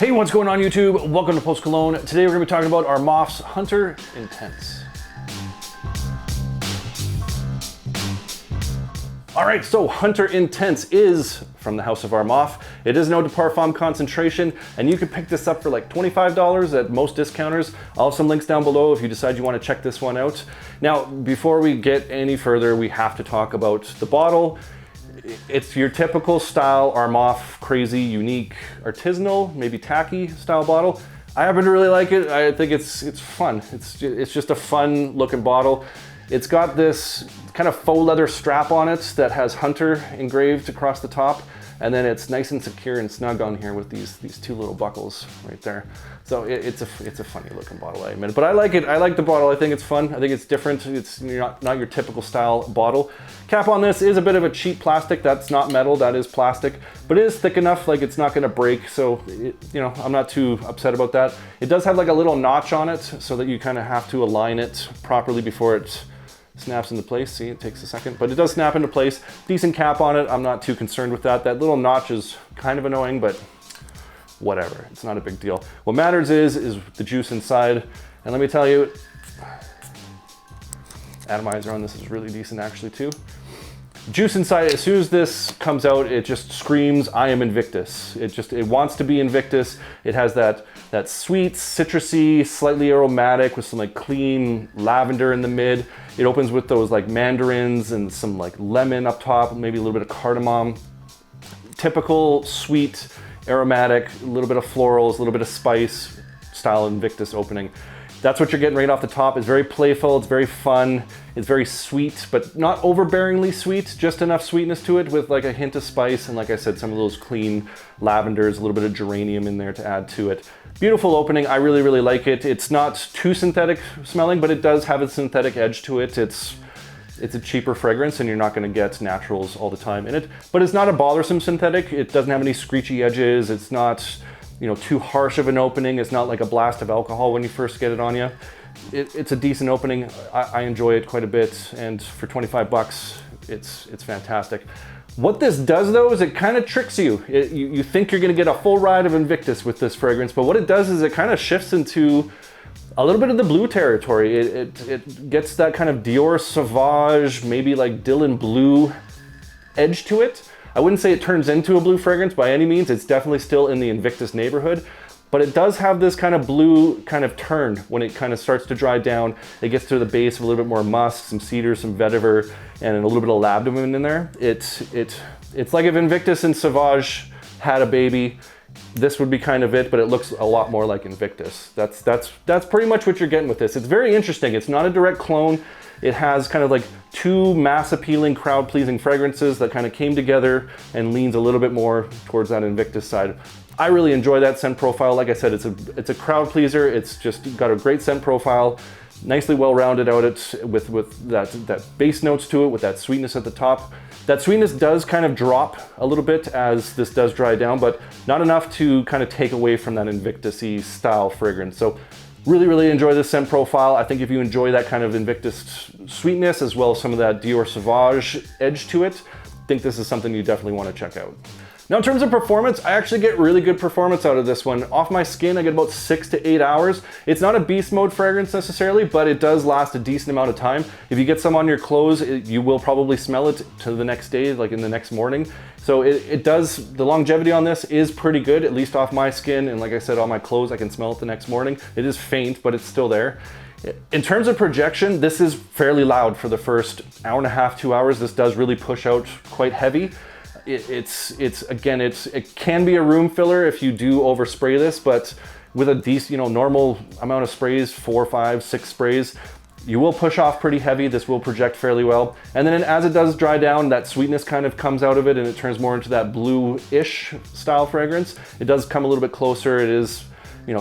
Hey, what's going on YouTube? Welcome to Post Cologne. Today we're going to be talking about Armaf's Hunter Intense. All right, so Hunter Intense is from the house of Armaf. It is no parfum concentration, and you can pick this up for like $25 at most discounters. I'll have some links down below if you decide you want to check this one out. Now, before we get any further, we have to talk about the bottle. It's your typical style Armaf, crazy, unique, artisanal, maybe tacky style bottle. I happen to really like it. I think it's fun. It's just a fun looking bottle. It's got this kind of faux leather strap on it that has Hunter engraved across the top, and then it's nice and secure and snug on here with these two little buckles right there. So it's a funny looking bottle, I admit. But I like it. I like the bottle. I think it's fun. I think it's different. It's not your typical style bottle. Cap on this is a bit of a cheap plastic. That's not metal. That is plastic, but it is thick enough like it's not going to break. So I'm not too upset about that. It does have like a little notch on it so that you kind of have to align it properly before it snaps into place. See, it takes a second, but it does snap into place. Decent cap on it. I'm not too concerned with that. That little notch is kind of annoying, but whatever. It's not a big deal. What matters is the juice inside. And let me tell you, atomizer on this is really decent actually too. Juice inside, as soon as this comes out, it just screams, I am Invictus. It wants to be Invictus. It has that sweet, citrusy, slightly aromatic with some like clean lavender in the mid. It opens with those like mandarins and some like lemon up top, maybe a little bit of cardamom. Typical sweet, aromatic, a little bit of florals, a little bit of spice style Invictus opening. That's what you're getting right off the top. It's very playful, it's very fun, it's very sweet, but not overbearingly sweet, just enough sweetness to it with like a hint of spice, and like I said, some of those clean lavenders, a little bit of geranium in there to add to it. Beautiful opening, I really, really like it. It's not too synthetic smelling, but it does have a synthetic edge to it. It's a cheaper fragrance and you're not gonna get naturals all the time in it, but it's not a bothersome synthetic. It doesn't have any screechy edges. It's not too harsh of an opening. It's not like a blast of alcohol when you first get it on you. It's a decent opening. I enjoy it quite a bit, and for 25 bucks, it's fantastic. What this does though is it kind of tricks you. You think you're gonna get a full ride of Invictus with this fragrance, but what it does is it kind of shifts into a little bit of the blue territory. It gets that kind of Dior Sauvage, maybe like Dylan Blue edge to it. I wouldn't say it turns into a blue fragrance by any means. It's definitely still in the Invictus neighborhood, but it does have this kind of blue kind of turn when it kind of starts to dry down. It gets to the base of a little bit more musk, some cedar, some vetiver, and a little bit of labdanum in there. It's like if Invictus and Sauvage had a baby. This would be kind of it, but it looks a lot more like Invictus. That's pretty much what you're getting with this. It's very interesting. It's not a direct clone. It has kind of like two mass appealing, crowd pleasing fragrances that kind of came together and leans a little bit more towards that Invictus side. I really enjoy that scent profile. Like I said, it's a crowd pleaser. It's just got a great scent profile, nicely well rounded out with that base notes to it, with that sweetness at the top. That sweetness does kind of drop a little bit as this does dry down, but not enough to kind of take away from that Invictus-y style fragrance. So really, really enjoy this scent profile. I think if you enjoy that kind of Invictus sweetness as well as some of that Dior Sauvage edge to it, I think this is something you definitely want to check out. Now in terms of performance, I actually get really good performance out of this one. Off my skin, I get about 6 to 8 hours. It's not a beast mode fragrance necessarily, but it does last a decent amount of time. If you get some on your clothes, you will probably smell it to the next day, like in the next morning. So the longevity on this is pretty good, at least off my skin. And like I said, on my clothes, I can smell it the next morning. It is faint, but it's still there. In terms of projection, this is fairly loud for the first hour and a half, 2 hours. This does really push out quite heavy. It can be a room filler if you do overspray this, but with a decent, normal amount of sprays, 4, 5, 6 sprays, you will push off pretty heavy. This will project fairly well. And then as it does dry down, that sweetness kind of comes out of it and it turns more into that blue-ish style fragrance. It does come a little bit closer. It is,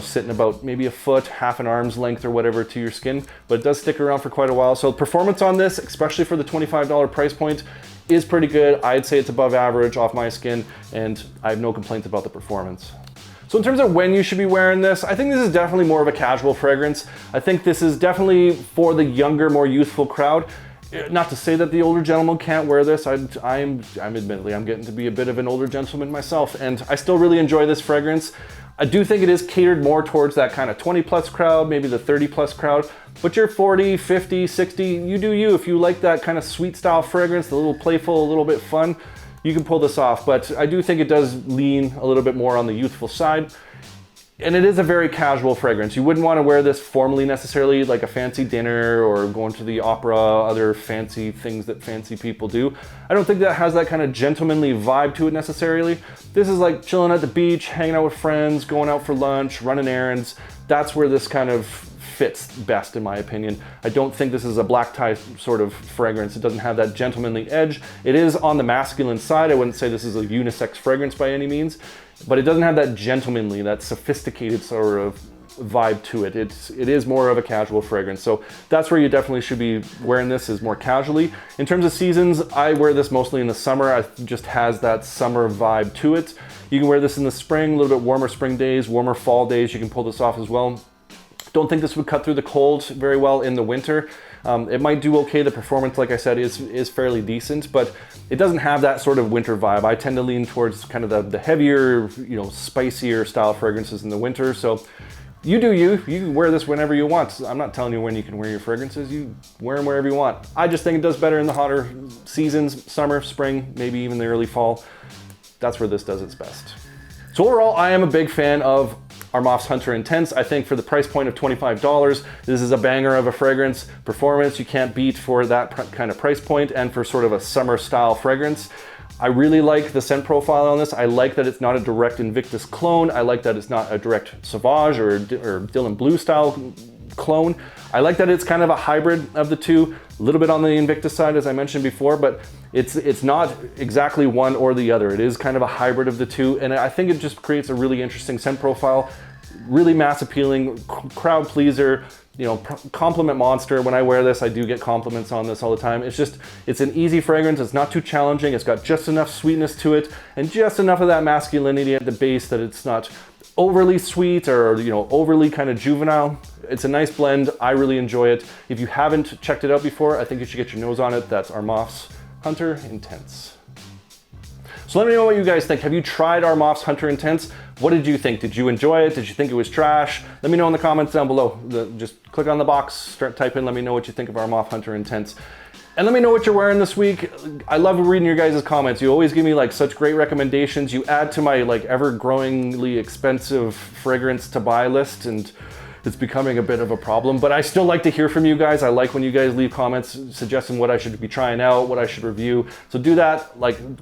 sitting about maybe a foot, half an arm's length or whatever to your skin, but it does stick around for quite a while. So performance on this, especially for the $25 price point, is pretty good. I'd say it's above average off my skin, and I have no complaints about the performance. So in terms of when you should be wearing this, I think this is definitely more of a casual fragrance. I think this is definitely for the younger, more youthful crowd. Not to say that the older gentleman can't wear this. I'm admittedly, I'm getting to be a bit of an older gentleman myself, and I still really enjoy this fragrance. I do think it is catered more towards that kind of 20 plus crowd, maybe the 30 plus crowd, but you're 40, 50, 60, you do you. If you like that kind of sweet style fragrance, a little playful, a little bit fun, you can pull this off. But I do think it does lean a little bit more on the youthful side. And it is a very casual fragrance. You wouldn't want to wear this formally necessarily, like a fancy dinner or going to the opera, other fancy things that fancy people do. I don't think that has that kind of gentlemanly vibe to it necessarily. This is like chilling at the beach, hanging out with friends, going out for lunch, running errands. That's where this kind of fits best, in my opinion. I don't think this is a black tie sort of fragrance. It doesn't have that gentlemanly edge. It is on the masculine side. I wouldn't say this is a unisex fragrance by any means, but it doesn't have that gentlemanly, that sophisticated sort of vibe to it. It is more of a casual fragrance. So that's where you definitely should be wearing this, is more casually. In terms of seasons, I wear this mostly in the summer. It just has that summer vibe to it. You can wear this in the spring, a little bit warmer spring days, warmer fall days. You can pull this off as well. Don't think this would cut through the cold very well in the winter. It might do okay. The performance, like I said, is fairly decent, but it doesn't have that sort of winter vibe. I tend to lean towards kind of the heavier, spicier style fragrances in the winter. So you do you. You can wear this whenever you want. I'm not telling you when you can wear your fragrances. You wear them wherever you want. I just think it does better in the hotter seasons, summer, spring, maybe even the early fall. That's where this does its best. So overall, I am a big fan of Armaf's Hunter Intense. I think for the price point of $25, this is a banger of a fragrance. Performance you can't beat for that kind of price point, and for sort of a summer style fragrance. I really like the scent profile on this. I like that it's not a direct Invictus clone. I like that it's not a direct Sauvage or Dylan Blue style clone. I like that it's kind of a hybrid of the two, a little bit on the Invictus side, as I mentioned before, but it's not exactly one or the other. It is kind of a hybrid of the two, and I think it just creates a really interesting scent profile, really mass appealing, crowd pleaser, compliment monster. When I wear this, I do get compliments on this all the time. It's an easy fragrance. It's not too challenging. It's got just enough sweetness to it and just enough of that masculinity at the base that it's not overly sweet or overly kind of juvenile. It's a nice blend. I really enjoy it. If you haven't checked it out before, I think you should get your nose on it. That's Armaf's Hunter Intense. So let me know what you guys think. Have you tried Armaf's Hunter Intense? What did you think? Did you enjoy it? Did you think it was trash? Let me know in the comments down below. Just click on the box, start typing, let me know what you think of Armaf Hunter Intense. And let me know what you're wearing this week. I love reading your guys' comments. You always give me such great recommendations. You add to my ever-growingly expensive fragrance to buy list, and it's becoming a bit of a problem, but I still like to hear from you guys. I like when you guys leave comments suggesting what I should be trying out, what I should review. So do that,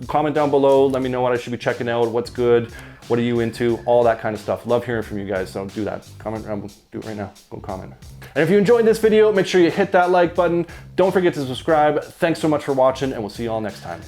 comment down below, let me know what I should be checking out, what's good, what are you into, all that kind of stuff. Love hearing from you guys, so do that. Comment, do it right now, go comment. And if you enjoyed this video, make sure you hit that like button. Don't forget to subscribe. Thanks so much for watching, and we'll see you all next time.